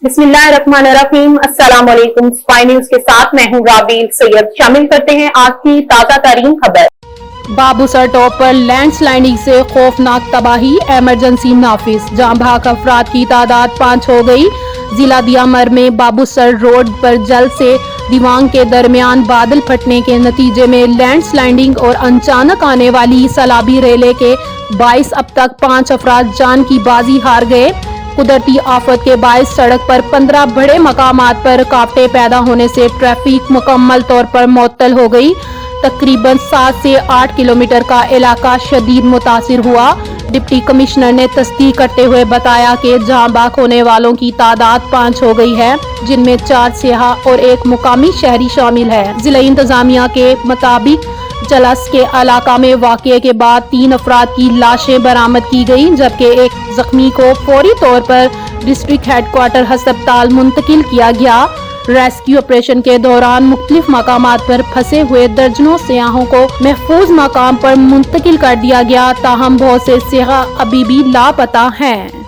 बिस्मिल्लाहिर्रहमानिर्रहीम। अस्सलाम वालेकुम। स्पाई न्यूज के साथ मैं हूँ राबील सैयद। शामिल करते हैं आज की ताज़ा तरीन खबर। बाबूसर टॉप पर लैंडस्लाइडिंग से खौफनाक तबाही, इमरजेंसी नाफिज, जहां भाग अफराद की तादाद 5 हो गई। जिला दियामर में बाबूसर रोड पर जल से दीवांग के दरमियान बादल फटने के नतीजे में लैंडस्लाइडिंग और अचानक आने वाली सैलाबी रेले के बाइस अब तक 5 अफराद जान की बाजी हार गए। कुदरती आफत के बायस सड़क पर 15 बड़े मकामात पर कांटे पैदा होने से ट्रैफिक मुकम्मल तौर पर मुअत्तल हो गई। तकरीबन 7 से 8 किलोमीटर का इलाका शदीद मुतासिर हुआ। डिप्टी कमिश्नर ने तस्दीक करते हुए बताया कि जाँ बाक होने वालों की तादाद 5 हो गई है, जिनमें 4 सियाह और 1 मुकामी शहरी शामिल है। जिला इंतजामिया के मुताबिक जलस के इलाका में वाक़ये के बाद 3 अफराद की लाशें बरामद की गई, जबकि एक जख्मी को फौरी तौर पर डिस्ट्रिक्ट हेडक्वार्टर अस्पताल मुंतकिल किया गया। रेस्क्यू ऑपरेशन के दौरान मुख्तलिफ मकामात पर फंसे हुए दर्जनों सियाहों को महफूज मकाम पर मुंतकिल कर दिया गया, ताहम बहुत से सियाह अभी भी लापता हैं।